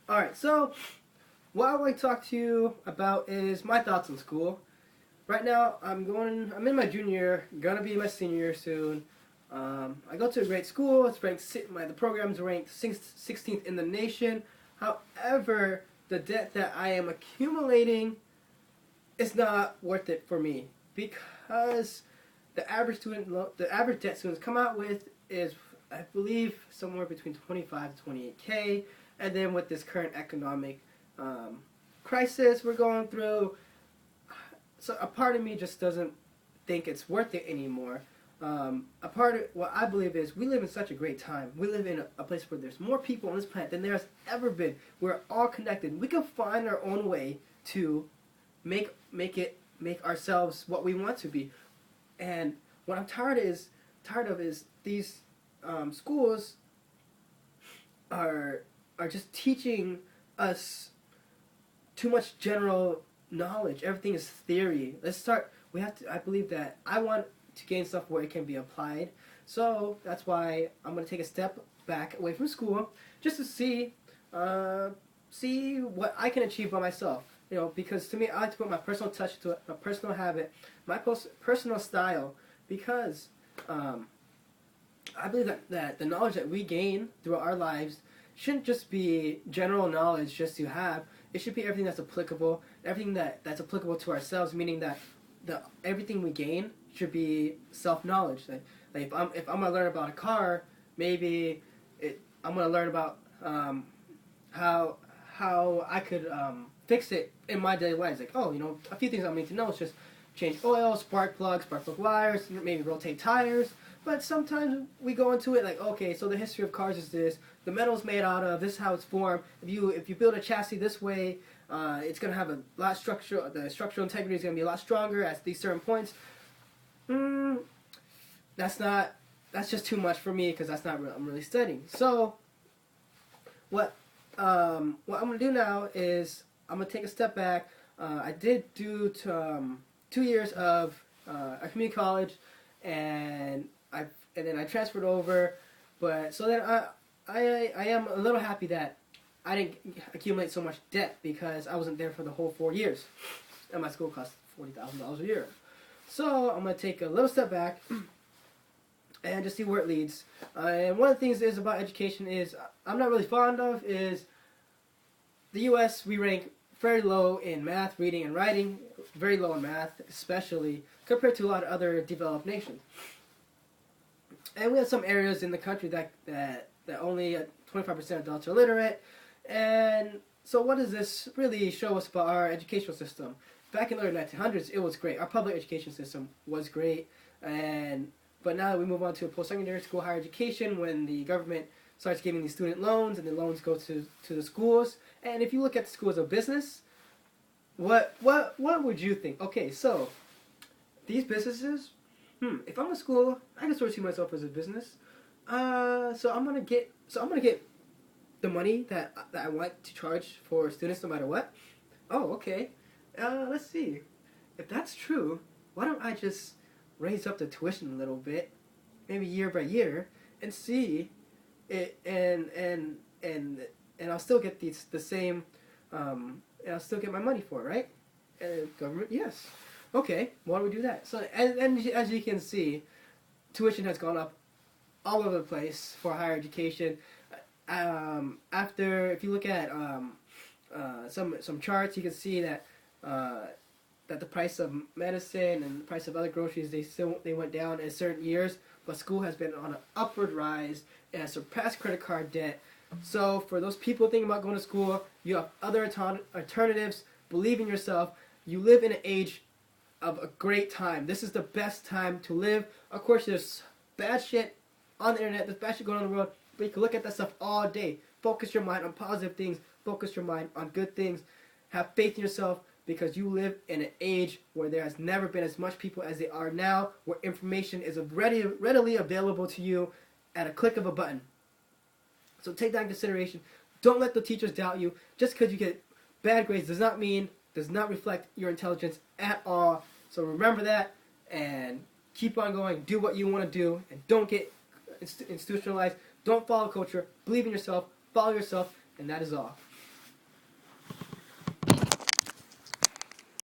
Alright, so what I would like to talk to you about is my thoughts on school. Right now, I'm in my junior year, gonna be in my senior year soon. I go to a great school. It's ranked, the program's ranked 16th in the nation. However, the debt that I am accumulating is not worth it for me because the average debt students come out with is, I believe, somewhere between 25 to 28K. And then with this current economic crisis we're going through, so a part of me just doesn't think it's worth it anymore. A part of what I believe is we live in such a great time. We live in a place where there's more people on this planet than there's ever been. We're all connected. We can find our own way to make ourselves what we want to be. And what I'm tired of is these schools are just teaching us too much general knowledge. Everything is theory. I believe that I want to gain stuff where it can be applied. So that's why I'm going to take a step back away from school just to see what I can achieve by myself. You know, because to me, I like to put my personal touch to it, my personal habit, my personal style, because I believe that the knowledge that we gain throughout our lives shouldn't just be general knowledge just to have. It should be everything that's applicable, everything that's applicable to ourselves, meaning that everything we gain should be self-knowledge. Like if I'm going to learn about a car, maybe I'm going to learn about how I could fix it in my daily life. Like, a few things I need to know is just change oil, spark plug wires, maybe rotate tires. But sometimes we go into it like, okay, so the history of cars is this, the metal's made out of, this is how it's formed. If you build a chassis this way, it's going to have a lot of structure, the structural integrity is going to be a lot stronger at these certain points. That's just too much for me because that's not what I'm really studying. So what I'm going to do now is I'm going to take a step back. I did do 2 years of a community college, and then I transferred over. But so then I am a little happy that I didn't accumulate so much debt because I wasn't there for the whole 4 years, and my school cost $40,000 a year. So I'm going to take a little step back and just see where it leads. And one of the things is about education is I'm not really fond of is the U.S. we rank very low in math, reading, and writing. Very low in math, especially compared to a lot of other developed nations. And we have some areas in the country that only 25% of adults are literate. And so what does this really show us about our educational system? Back in the early 1900s, it was great. Our public education system was great. But now that we move on to a post-secondary school, higher education, when the government starts giving these student loans, and the loans go to the schools. And if you look at the school as a business, what would you think? Okay, so these businesses, if I'm a school, I can sort of see myself as a business. So I'm gonna get the money that I want to charge for students no matter what. Oh, okay. Let's see. If that's true, why don't I just raise up the tuition a little bit, maybe year by year, and see it, and I'll still get the same, and I'll still get my money for it, right? And government, yes. Okay, why don't we do that? So, and as you can see, tuition has gone up all over the place for higher education. If you look at some charts, you can see that the price of medicine and the price of other groceries, they went down in certain years, but school has been on an upward rise and has surpassed credit card debt. So for those people thinking about going to school, you have other alternatives. Believe in yourself. You live in an age of a great time. This is the best time to live. Of course, there's bad shit on the internet. There's bad shit going on in the world. But you can look at that stuff all day. Focus your mind on positive things. Focus your mind on good things. Have faith in yourself, because you live in an age where there has never been as much people as there are now, where information is readily available to you at a click of a button. So take that in consideration. Don't let the teachers doubt you. Just because you get bad grades does not reflect your intelligence at all. So remember that and keep on going. Do what you want to do, and don't get institutionalized. Don't follow culture. Believe in yourself. follow yourself, and that is all.